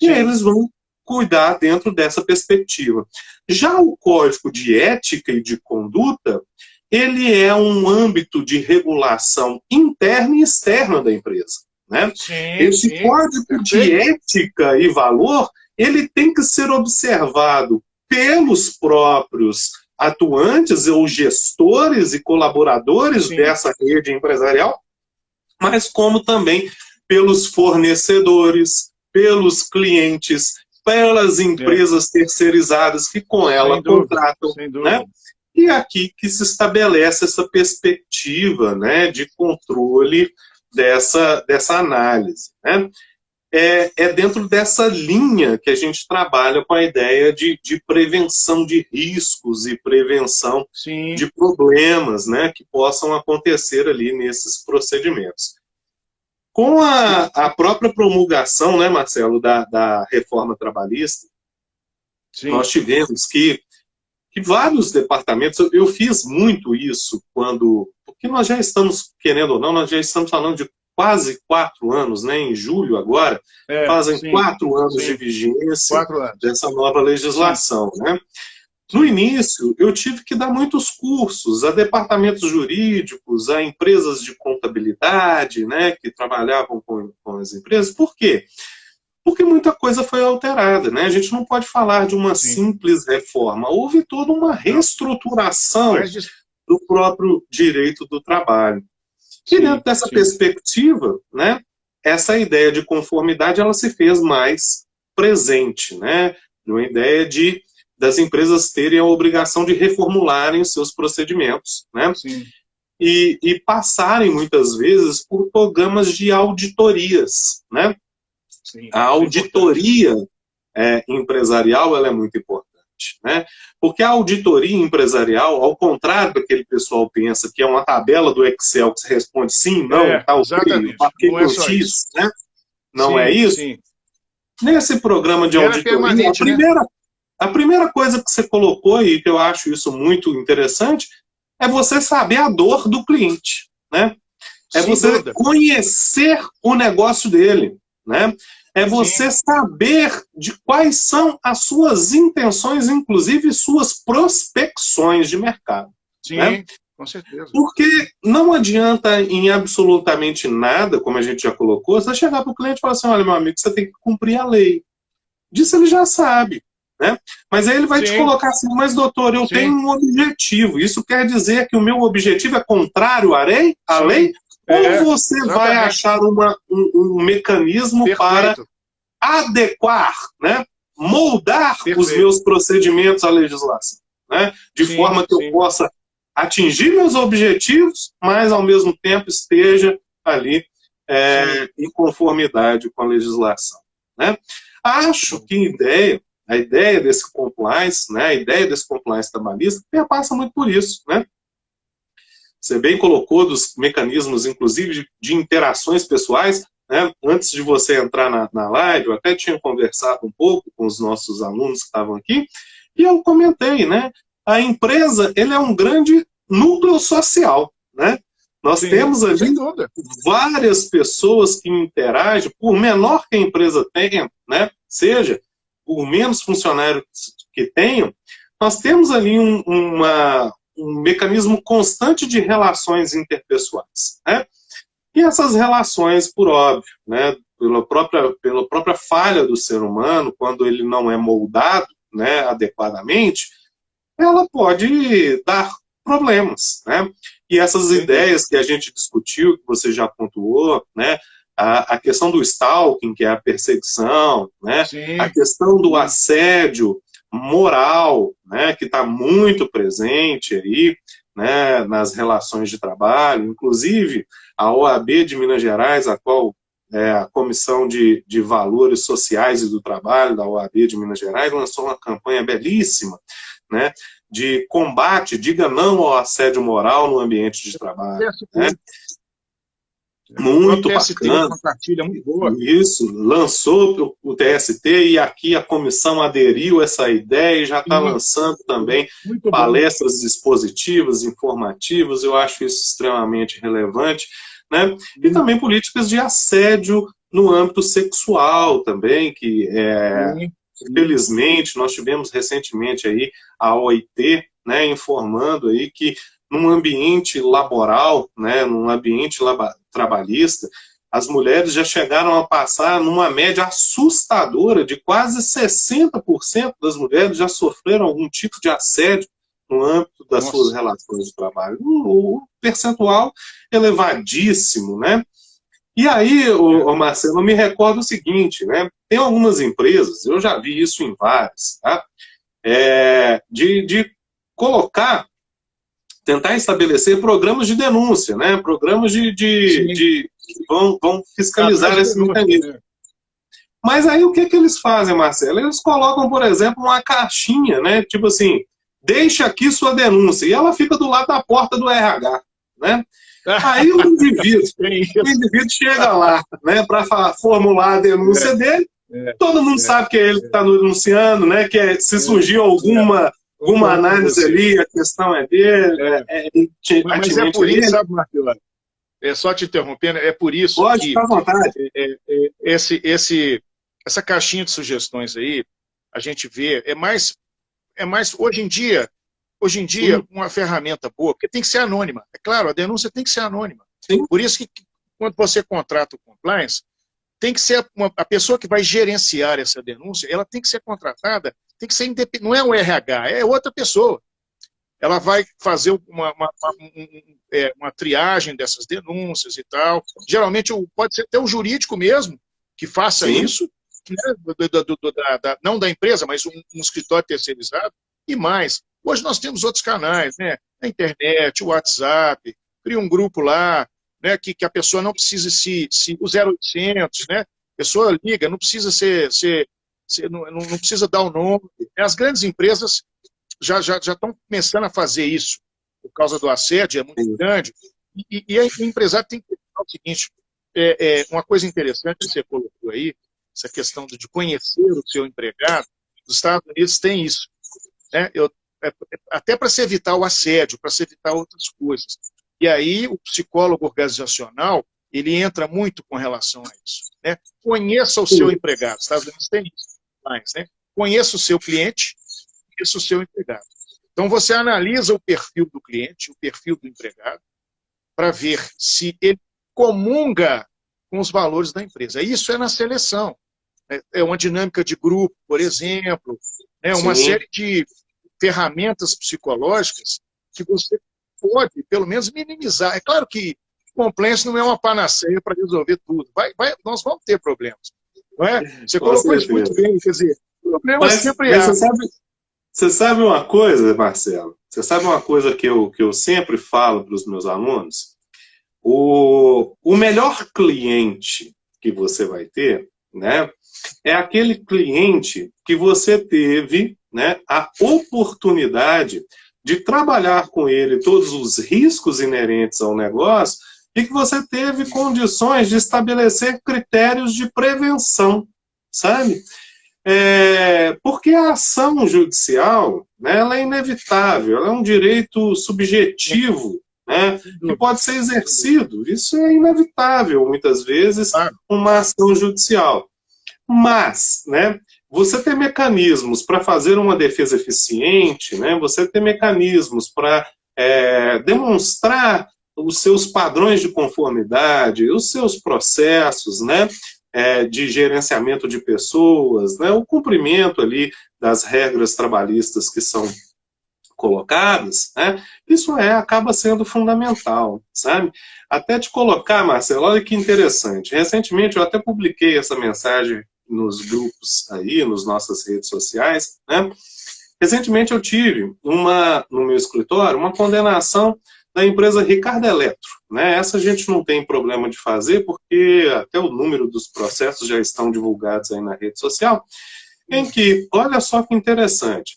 E eles vão cuidar dentro dessa perspectiva. Já o Código de Ética e de Conduta, ele é um âmbito de regulação interna e externa da empresa. Né? Esse código de ética e valor, ele tem que ser observado pelos próprios atuantes ou gestores e colaboradores dessa rede empresarial, mas como também pelos fornecedores, pelos clientes, pelas empresas terceirizadas que com ela contratam. Né? E aqui que se estabelece essa perspectiva, né, de controle dessa análise. Né? É dentro dessa linha que a gente trabalha com a ideia de prevenção de riscos e prevenção de problemas, né, que possam acontecer ali nesses procedimentos. Com a própria promulgação, né, Marcelo, da reforma trabalhista, nós tivemos que vários departamentos, eu fiz muito isso porque nós já estamos, querendo ou não, nós já estamos falando de quase 4 anos, né, em julho agora, fazem 4 anos de vigência dessa nova legislação. Né? No início, eu tive que dar muitos cursos a departamentos jurídicos, a empresas de contabilidade, né, que trabalhavam com as empresas. Por quê? Porque muita coisa foi alterada, né? A gente não pode falar de uma simples reforma. Houve toda uma reestruturação do próprio direito do trabalho. E dentro dessa perspectiva, né, essa ideia de conformidade ela se fez mais presente, né, uma ideia das empresas terem a obrigação de reformularem os seus procedimentos, né? Sim. E passarem, muitas vezes, por programas de auditorias, né? Sim, A auditoria empresarial ela é muito importante, né? Porque a auditoria empresarial, ao contrário do que aquele pessoal pensa, que é uma tabela do Excel que você responde sim, não, tal, exatamente. ok, Não é só X, isso. né? Não Sim, é isso? sim. Nesse programa de E ela é auditoria, permanente, né? a primeira coisa que você colocou aí, que eu acho isso muito interessante, é você saber a dor do cliente, né? É Sem você dúvida. conhecer o negócio dele, né? É você saber de quais são as suas intenções, inclusive suas prospecções de mercado. Sim, né? com certeza. Porque não adianta em absolutamente nada, como a gente já colocou, você chegar para o cliente e falar assim, olha, meu amigo, você tem que cumprir a lei. Disso ele já sabe. Né? Mas aí ele vai te colocar assim, mas doutor, eu tenho um objetivo. Isso quer dizer que o meu objetivo é contrário à lei? Ou você vai achar um mecanismo para adequar, né? Moldar os meus procedimentos à legislação, né? De forma que eu possa atingir meus objetivos, mas ao mesmo tempo esteja ali em conformidade com a legislação. Né? Acho que a ideia desse compliance, né, a ideia desse compliance trabalhista, passa muito por isso. Né? Você bem colocou dos mecanismos, inclusive, de interações pessoais. Né? Antes de você entrar na live, eu até tinha conversado um pouco com os nossos alunos que estavam aqui, e eu comentei, né? A empresa ele é um grande núcleo social. Né? Nós temos ali várias pessoas que interagem, por menor que a empresa tenha, né? Seja por menos funcionários que tenham, nós temos ali um mecanismo constante de relações interpessoais. Né? E essas relações, por óbvio, né, pela própria falha do ser humano, quando ele não é moldado, né, adequadamente, ela pode dar problemas. Né? E essas ideias que a gente discutiu, que você já pontuou, né, a questão do stalking, que é a perseguição, né, a questão do assédio moral, né, que está muito presente aí, né, nas relações de trabalho, inclusive a OAB de Minas Gerais, a qual a Comissão de Valores Sociais e do Trabalho da OAB de Minas Gerais lançou uma campanha belíssima, né, de combate, diga não ao assédio moral no ambiente de trabalho. Né? Muito bacana. Uma cartilha muito boa. Isso, lançou o TST e aqui a comissão aderiu a essa ideia e já está lançando também palestras expositivas, informativas. Eu acho isso extremamente relevante. Né? E também políticas de assédio no âmbito sexual também, que infelizmente nós tivemos recentemente aí a OIT, né, informando aí que num ambiente laboral, né, num ambiente trabalhista, as mulheres já chegaram a passar numa média assustadora de quase 60% das mulheres já sofreram algum tipo de assédio no âmbito das suas relações de trabalho. Um percentual elevadíssimo, né? E aí, Marcelo, eu me recordo o seguinte, né? Tem algumas empresas, eu já vi isso em várias, tá? De colocar, tentar estabelecer programas de denúncia, né? Programas que vão fiscalizar esse mecanismo. Né? Mas aí o que eles fazem, Marcelo? Eles colocam, por exemplo, uma caixinha, né? Tipo assim, deixa aqui sua denúncia. E ela fica do lado da porta do RH, né? Aí o indivíduo chega lá, né, para formular a denúncia dele. Todo mundo sabe que é ele que está denunciando, né? Que se surgiu alguma análise ali, a questão é dele. Mas é por isso, sabe, Marcelo? Só te interrompendo, é por isso que ficar à vontade. Essa caixinha de sugestões aí, a gente vê, é mais hoje em dia, uma ferramenta boa, porque tem que ser anônima. É claro, a denúncia tem que ser anônima. Sim. Por isso que quando você contrata o compliance, tem que ser a pessoa que vai gerenciar essa denúncia, ela tem que ser contratada, tem que ser independente, não é o RH, é outra pessoa. Ela vai fazer uma triagem dessas denúncias e tal. Geralmente pode ser até o jurídico mesmo que faça isso, né, não da empresa, mas um escritório terceirizado, e mais. Hoje nós temos outros canais, né? A internet, o WhatsApp, cria um grupo lá, né, que a pessoa não precisa o 0800, né? A pessoa liga, não precisa não precisa dar o nome. As grandes empresas já estão começando a fazer isso, por causa do assédio, é muito grande. E o empresário tem que pensar o seguinte, uma coisa interessante que você colocou aí, essa questão de conhecer o seu empregado. Os Estados Unidos tem isso, né? Até para se evitar o assédio, para se evitar outras coisas. E aí o psicólogo organizacional, ele entra muito com relação a isso, né? Conheça o seu empregado. Os Estados Unidos tem isso mais, né? Conheça o seu cliente, conheça o seu empregado. Então você analisa o perfil do cliente, o perfil do empregado, para ver se ele comunga com os valores da empresa. Isso é na seleção. É uma dinâmica de grupo, por exemplo, né? Uma série de ferramentas psicológicas que você pode, pelo menos, minimizar. É claro que compliance não é uma panaceia para resolver tudo. Nós vamos ter problemas. Não é? Você colocou isso muito bem, quer dizer, problemas sempre há. Você sabe uma coisa, Marcelo? Você sabe uma coisa que eu sempre falo para os meus alunos? O melhor cliente que você vai ter, né, é aquele cliente que você teve, né, a oportunidade de trabalhar com ele todos os riscos inerentes ao negócio e que você teve condições de estabelecer critérios de prevenção, sabe? Porque a ação judicial, né, ela é inevitável, ela é um direito subjetivo, né, que pode ser exercido. Isso é inevitável, muitas vezes, uma ação judicial. Mas, né, você ter mecanismos para fazer uma defesa eficiente, né, você ter mecanismos para demonstrar os seus padrões de conformidade, os seus processos, né, de gerenciamento de pessoas, né, o cumprimento ali das regras trabalhistas que são colocadas, né, isso acaba sendo fundamental, sabe? Até te colocar, Marcelo, olha que interessante. Recentemente eu até publiquei essa mensagem nos grupos aí, nas nossas redes sociais, né? Recentemente eu tive no meu escritório uma condenação da empresa Ricardo Eletro, né? Essa a gente não tem problema de fazer, porque até o número dos processos já estão divulgados aí na rede social, em que, olha só que interessante,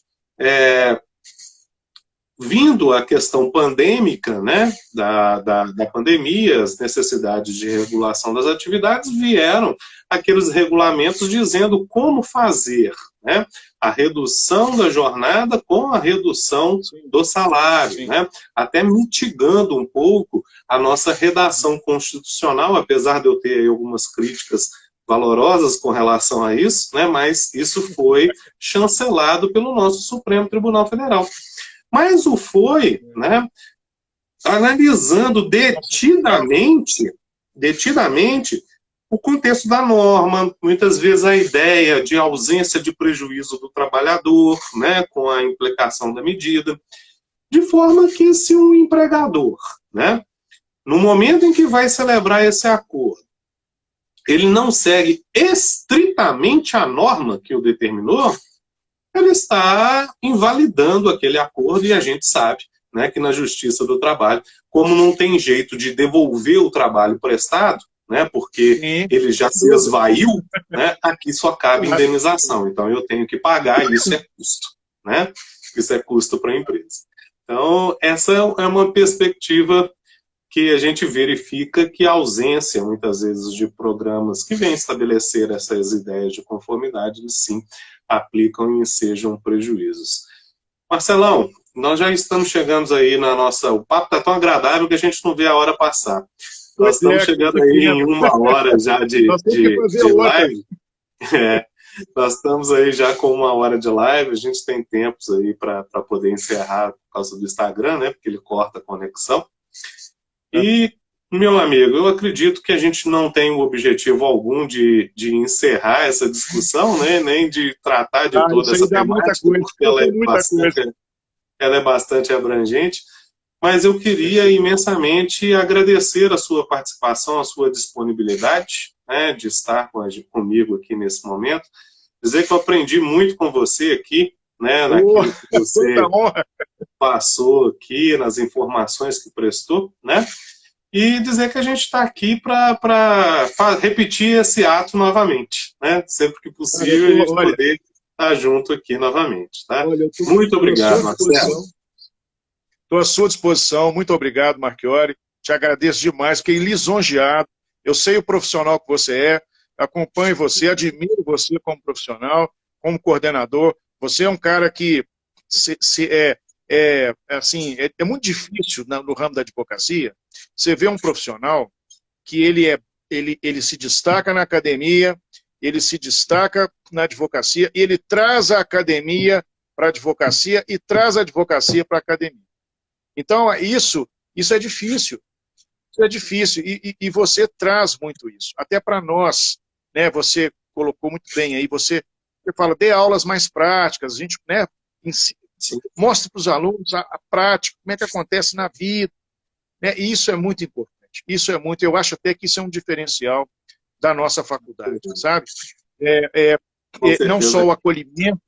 vindo a questão pandêmica, né, da pandemia, as necessidades de regulação das atividades, vieram aqueles regulamentos dizendo como fazer, né, a redução da jornada com a redução do salário, né, até mitigando um pouco a nossa redação constitucional, apesar de eu ter aí algumas críticas valorosas com relação a isso, né, mas isso foi chancelado pelo nosso Supremo Tribunal Federal. Mas foi, né, analisando detidamente o contexto da norma, muitas vezes a ideia de ausência de prejuízo do trabalhador, né, com a implicação da medida, de forma que se um empregador, né, no momento em que vai celebrar esse acordo, ele não segue estritamente a norma que o determinou, ele está invalidando aquele acordo e a gente sabe, né, que na Justiça do Trabalho, como não tem jeito de devolver o trabalho prestado, né, porque ele já se esvaiu, né, aqui só cabe indenização. Então eu tenho que pagar e isso é custo, né? Isso é custo para a empresa. Então essa é uma perspectiva que a gente verifica que a ausência, muitas vezes, de programas que vêm estabelecer essas ideias de conformidade, sim, aplicam e ensejam prejuízos. Marcelão, nós já estamos chegando aí na nossa... O papo está tão agradável que a gente não vê a hora passar. Nós estamos chegando aí em 1 hora já de live. Nós estamos aí já com 1 hora de live, a gente tem tempos aí para poder encerrar por causa do Instagram, né? Porque ele corta a conexão. E, meu amigo, eu acredito que a gente não tem o objetivo algum de encerrar essa discussão, né, nem de tratar de toda essa temática, porque ela é bastante abrangente. mas eu queria imensamente agradecer a sua participação, a sua disponibilidade, né, de estar comigo aqui nesse momento, dizer que eu aprendi muito com você aqui, né, naquilo que Muita você honra. passou aqui, nas informações que prestou, né? E dizer que a gente está aqui para repetir esse ato novamente, né? Sempre que possível a gente Olha, poder estar junto aqui novamente, tá? olha, eu Muito estou à sua obrigado, Marcelo. disposição. Estou à sua disposição. Muito obrigado, Marchiori. Te agradeço demais, fiquei lisonjeado. Eu sei o profissional que você é, acompanho você, admiro você como profissional, como coordenador. Você é um cara que assim, é muito difícil no ramo da advocacia. Você vê um profissional que ele se destaca na academia, ele se destaca na advocacia, e ele traz a academia para a advocacia e traz a advocacia para a academia. Então, isso é difícil. Isso é difícil. E você traz muito isso. Até para nós, né? Você colocou muito bem aí, você fala, dê aulas mais práticas, a gente, né, mostre para os alunos a prática, como é que acontece na vida. Né? E isso é muito importante. Isso é muito, eu acho até que isso é um diferencial da nossa faculdade, sabe? Não só o acolhimento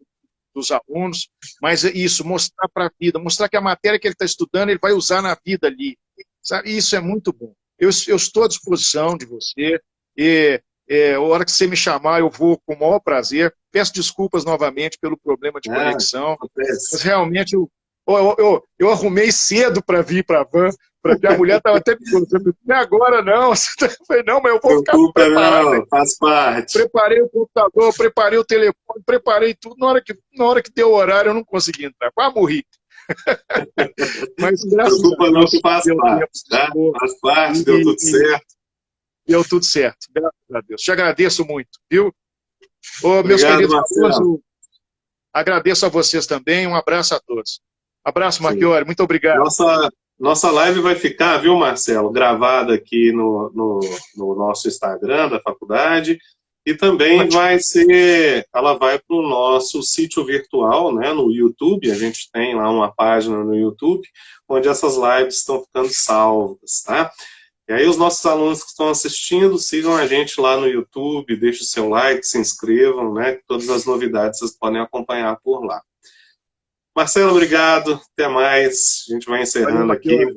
dos alunos, mas isso, mostrar para a vida, mostrar que a matéria que ele está estudando, ele vai usar na vida ali. Sabe? Isso é muito bom. Eu estou à disposição de você, a hora que você me chamar, eu vou com o maior prazer. Peço desculpas novamente pelo problema de conexão, mas realmente eu arrumei cedo para vir para a van, porque a mulher estava até me perguntando, não é agora não. Eu falei, não, mas eu vou ficar preparado. Não, faz parte. Preparei o computador, preparei o telefone, preparei tudo. Na hora que deu o horário, eu não consegui entrar. Quase morri. Mas graças Preocupa a Deus, não que faz parte, tá? Faz parte, deu tudo certo. Deu tudo certo, graças a Deus. Te agradeço muito, viu? Obrigado, meus queridos Marcelo. agradeço a vocês também. Um abraço a todos. Abraço, Marchiori. Muito obrigado. Nossa live vai ficar, viu, Marcelo, gravada aqui no nosso Instagram da faculdade e também ela vai para o nosso sítio virtual, né, no YouTube. A gente tem lá uma página no YouTube onde essas lives estão ficando salvas, tá? E aí os nossos alunos que estão assistindo, sigam a gente lá no YouTube, deixem o seu like, se inscrevam, né? Todas as novidades vocês podem acompanhar por lá. Marcelo, obrigado. Até mais. A gente vai encerrando aqui.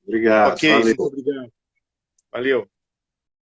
Obrigado. Ok, valeu. muito obrigado. Valeu.